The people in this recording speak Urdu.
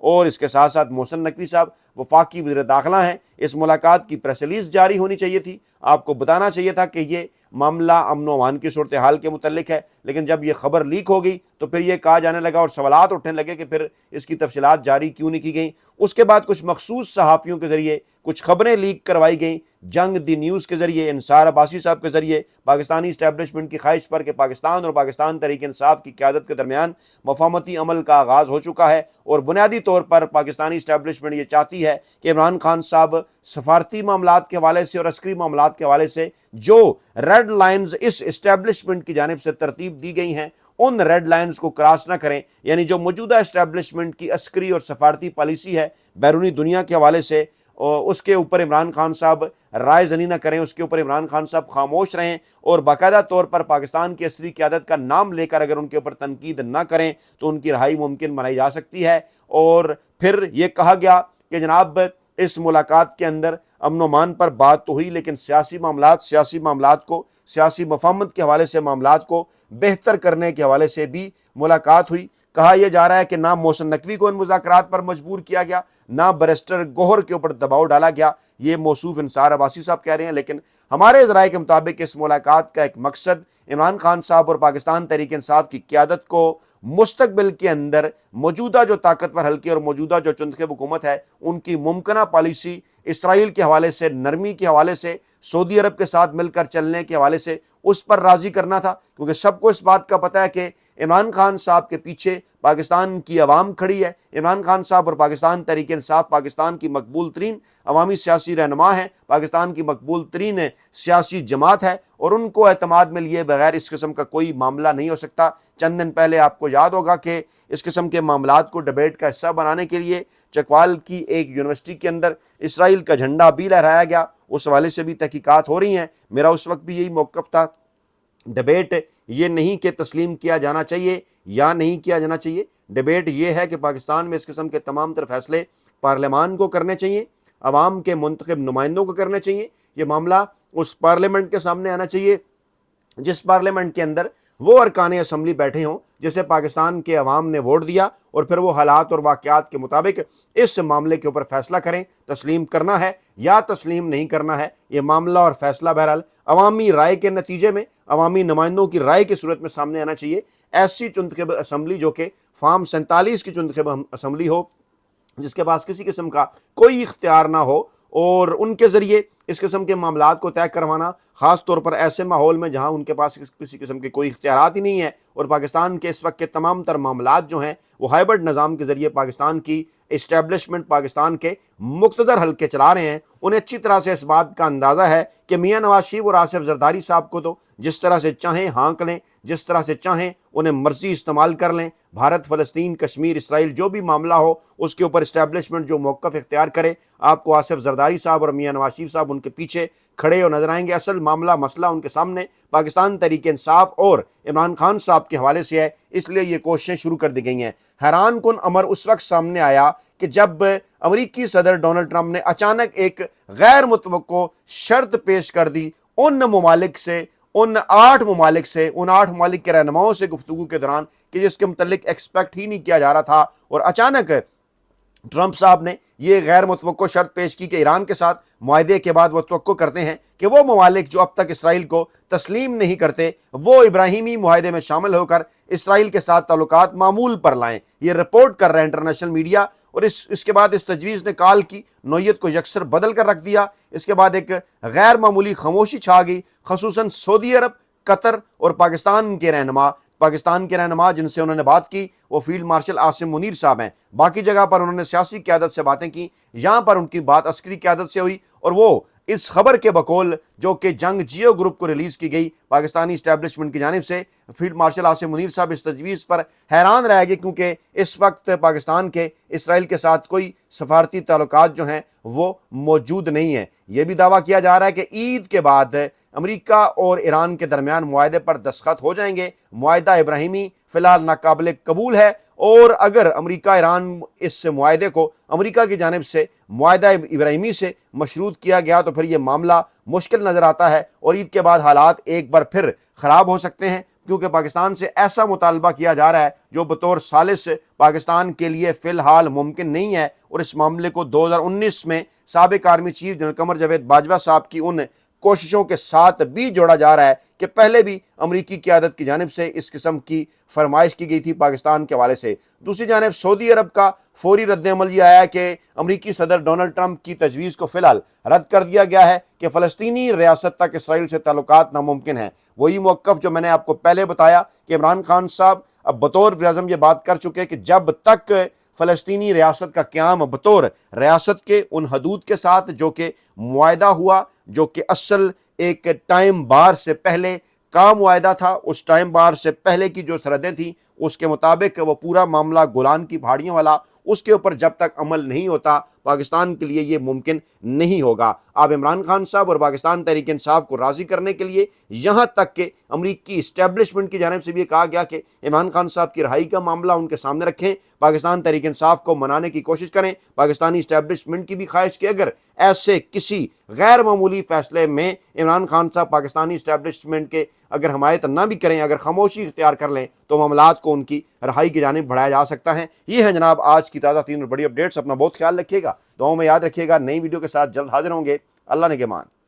اور اس کے ساتھ ساتھ محسن نقوی صاحب وفاقی وزیر داخلہ ہیں، اس ملاقات کی پریس ریلیز جاری ہونی چاہیے تھی، آپ کو بتانا چاہیے تھا کہ یہ معاملہ امن و امان کی صورتحال کے متعلق ہے، لیکن جب یہ خبر لیک ہو گئی تو پھر یہ کہا جانے لگا اور سوالات اٹھنے لگے کہ پھر اس کی تفصیلات جاری کیوں نہیں کی گئیں۔ اس کے بعد کچھ مخصوص صحافیوں کے ذریعے کچھ خبریں لیک کروائی گئیں، جنگ دی نیوز کے ذریعے، انصار عباسی صاحب کے ذریعے، پاکستانی اسٹیبلشمنٹ کی خواہش پر کہ پاکستان اور پاکستان تحریک انصاف کی قیادت کے درمیان مفاہمتی عمل کا آغاز ہو چکا ہے، اور بنیادی طور پر پاکستانی اسٹیبلشمنٹ یہ چاہتی ہے کہ عمران خان صاحب سفارتی معاملات کے حوالے سے اور عسکری معاملات کے حوالے سے جو ریڈ لائنز اس اسٹیبلشمنٹ کی جانب سے ترتیب دی گئی ہیں ان ریڈ لائنز کو کراس نہ کریں، یعنی جو موجودہ اسٹیبلشمنٹ کی عسکری اور سفارتی پالیسی ہے بیرونی دنیا کے حوالے سے، اس کے اوپر عمران خان صاحب رائے زنی نہ کریں، اس کے اوپر عمران خان صاحب خاموش رہیں، اور باقاعدہ طور پر پاکستان کی عسکری قیادت کا نام لے کر اگر ان کے اوپر تنقید نہ کریں تو ان کی رہائی ممکن بنائی جا سکتی ہے۔ اور پھر یہ کہا گیا کہ جناب اس ملاقات کے اندر امن و امان پر بات تو ہوئی، لیکن سیاسی معاملات کو، سیاسی مفاہمت کے حوالے سے معاملات کو بہتر کرنے کے حوالے سے بھی ملاقات ہوئی۔ کہا یہ جا رہا ہے کہ نہ محسن نقوی کو ان مذاکرات پر مجبور کیا گیا، نہ بیرسٹر گوہر کے اوپر دباؤ ڈالا گیا، یہ موصوف انصار عباسی صاحب کہہ رہے ہیں، لیکن ہمارے ذرائع کے مطابق اس ملاقات کا ایک مقصد عمران خان صاحب اور پاکستان تحریک انصاف کی قیادت کو مستقبل کے اندر موجودہ جو طاقتور حلقے اور موجودہ جو چندخب حکومت ہے ان کی ممکنہ پالیسی، اسرائیل کے حوالے سے، نرمی کے حوالے سے، سعودی عرب کے ساتھ مل کر چلنے کے حوالے سے اس پر راضی کرنا تھا، کیونکہ سب کو اس بات کا پتہ ہے کہ عمران خان صاحب کے پیچھے پاکستان کی عوام کھڑی ہے۔ عمران خان صاحب اور پاکستان تحریک انصاف پاکستان کی مقبول ترین عوامی سیاسی رہنما ہیں، پاکستان کی مقبول ترین سیاسی جماعت ہے، اور ان کو اعتماد میں لیے بغیر اس قسم کا کوئی معاملہ نہیں ہو سکتا۔ چند دن پہلے آپ کو یاد ہوگا کہ اس قسم کے معاملات کو ڈیبیٹ کا حصہ بنانے کے لیے چکوال کی ایک یونیورسٹی کے اندر اسرائیل کا جھنڈا بھی لہرایا گیا، اس حوالے سے بھی تحقیقات ہو رہی ہیں۔ میرا اس وقت بھی یہی موقف تھا، ڈیبیٹ یہ نہیں کہ تسلیم کیا جانا چاہیے یا نہیں کیا جانا چاہیے، ڈیبیٹ یہ ہے کہ پاکستان میں اس قسم کے تمام تر فیصلے پارلیمان کو کرنے چاہیے، عوام کے منتخب نمائندوں کو کرنے چاہیے، یہ معاملہ اس پارلیمنٹ کے سامنے آنا چاہیے جس پارلیمنٹ کے اندر وہ ارکان اسمبلی بیٹھے ہوں جسے پاکستان کے عوام نے ووٹ دیا، اور پھر وہ حالات اور واقعات کے مطابق اس معاملے کے اوپر فیصلہ کریں، تسلیم کرنا ہے یا تسلیم نہیں کرنا ہے۔ یہ معاملہ اور فیصلہ بہرحال عوامی رائے کے نتیجے میں، عوامی نمائندوں کی رائے کی صورت میں سامنے آنا چاہیے۔ ایسی چندخب اسمبلی جو کہ فارم 47 کی چندخب اسمبلی ہو، جس کے پاس کسی قسم کا کوئی اختیار نہ ہو، اور ان کے ذریعے اس قسم کے معاملات کو طے کروانا، خاص طور پر ایسے ماحول میں جہاں ان کے پاس کسی قسم کے کوئی اختیارات ہی نہیں ہیں، اور پاکستان کے اس وقت کے تمام تر معاملات جو ہیں وہ ہائبرڈ نظام کے ذریعے پاکستان کی اسٹیبلشمنٹ، پاکستان کے مقتدر حلقے چلا رہے ہیں۔ انہیں اچھی طرح سے اس بات کا اندازہ ہے کہ میاں نواز شریف اور آصف زرداری صاحب کو تو جس طرح سے چاہیں ہانک لیں، جس طرح سے چاہیں انہیں مرضی استعمال کر لیں، بھارت، فلسطین، کشمیر، اسرائیل جو بھی معاملہ ہو اس کے اوپر اسٹیبلشمنٹ جو موقف اختیار کرے، آپ کو آصف زرداری صاحب اور میاں نواز شریف صاحب ان کے پیچھے کھڑے اور نظر آئیں گے۔ اصل مسئلہ ان کے سامنے پاکستان تحریک انصاف اور عمران خان صاحب کے حوالے سے ہے، اس لیے یہ کوششیں شروع کر دی گئی ہیں۔ حیران کن امر اس وقت سامنے آیا کہ جب امریکی صدر ڈونلڈ ٹرمپ نے اچانک ایک غیر متوقع شرط پیش کر دی ان ممالک سے، ان 8 ممالک کے رہنماؤں سے گفتگو کے دوران کہ جس کے متعلق ایکسپیکٹ ہی نہیں کیا جا رہا تھا، اور اچانک ٹرمپ صاحب نے یہ غیر متوقع شرط پیش کی کہ ایران کے ساتھ معاہدے کے بعد وہ توقع کرتے ہیں کہ وہ ممالک جو اب تک اسرائیل کو تسلیم نہیں کرتے وہ ابراہیمی معاہدے میں شامل ہو کر اسرائیل کے ساتھ تعلقات معمول پر لائیں۔ یہ رپورٹ کر رہا ہے انٹرنیشنل میڈیا، اور اس کے بعد اس تجویز نے کال کی نوعیت کو یکسر بدل کر رکھ دیا۔ اس کے بعد ایک غیر معمولی خاموشی چھا گئی، خصوصاً سعودی عرب، قطر اور پاکستان کے رہنما جن سے انہوں نے بات کی وہ فیلڈ مارشل عاصم منیر صاحب ہیں۔ باقی جگہ پر انہوں نے سیاسی قیادت سے باتیں کی، یہاں پر ان کی بات عسکری قیادت سے ہوئی، اور وہ اس خبر کے بقول جو کہ جنگ جیو گروپ کو ریلیز کی گئی پاکستانی اسٹیبلشمنٹ کی جانب سے، فیلڈ مارشل عاصم منیر صاحب اس تجویز پر حیران رہ گئے، کیونکہ اس وقت پاکستان کے اسرائیل کے ساتھ کوئی سفارتی تعلقات جو ہیں وہ موجود نہیں ہیں۔ یہ بھی دعویٰ کیا جا رہا ہے کہ عید کے بعد امریکہ اور ایران کے درمیان معاہدے پر دستخط ہو جائیں گے۔ معاہدہ ابراہیمی فی الحال ناقابل قبول ہے، اور اگر امریکہ ایران اس معاہدے کو امریکہ کی جانب سے معاہدہ ابراہیمی سے مشروط کیا گیا تو پھر یہ معاملہ مشکل نظر آتا ہے، اور عید کے بعد حالات ایک بار پھر خراب ہو سکتے ہیں، کیونکہ پاکستان سے ایسا مطالبہ کیا جا رہا ہے جو بطور ثالث پاکستان کے لیے فی الحال ممکن نہیں ہے، اور اس معاملے کو 2019 میں سابق army chief general Qamar Javed Bajwa صاحب کی ان کوششوں کے ساتھ بھی جوڑا جا رہا ہے کہ پہلے بھی امریکی قیادت کی جانب سے اس قسم کی فرمائش کی گئی تھی پاکستان کے حوالے سے۔ دوسری جانب سعودی عرب کا فوری رد عمل یہ آیا کہ امریکی صدر ڈونلڈ ٹرمپ کی تجویز کو فی الحال رد کر دیا گیا ہے کہ فلسطینی ریاست تک اسرائیل سے تعلقات ناممکن ہیں۔ وہی موقف جو میں نے آپ کو پہلے بتایا کہ عمران خان صاحب اب بطور وزیر اعظم یہ بات کر چکے کہ جب تک فلسطینی ریاست کا قیام بطور ریاست کے ان حدود کے ساتھ جو کہ معاہدہ ہوا، جو کہ اصل ایک ٹائم بار سے پہلے کا معاہدہ تھا، اس ٹائم بار سے پہلے کی جو سرحدیں تھیں اس کے مطابق وہ پورا معاملہ گولان کی پہاڑیوں والا، اس کے اوپر جب تک عمل نہیں ہوتا پاکستان کے لیے یہ ممکن نہیں ہوگا۔ اب عمران خان صاحب اور پاکستان تحریک انصاف کو راضی کرنے کے لیے یہاں تک کہ امریکی اسٹیبلشمنٹ کی جانب سے بھی کہا گیا کہ عمران خان صاحب کی رہائی کا معاملہ ان کے سامنے رکھیں، پاکستان تحریک انصاف کو منانے کی کوشش کریں۔ پاکستانی اسٹیبلشمنٹ کی بھی خواہش کہ اگر ایسے کسی غیر معمولی فیصلے میں عمران خان صاحب پاکستانی اسٹیبلشمنٹ کے اگر حمایت نہ بھی کریں، اگر خاموشی اختیار کر لیں تو معاملات کو ان کی رہائی کی جانب بڑھایا جا سکتا ہے۔ یہ ہے جناب آج کی تازہ ترین اور بڑی اپڈیٹس۔ اپنا بہت خیال رکھیے گا، دعاؤں میں یاد رکھیے گا۔ نئی ویڈیو کے ساتھ جلد حاضر ہوں گے۔ اللہ نگہبان۔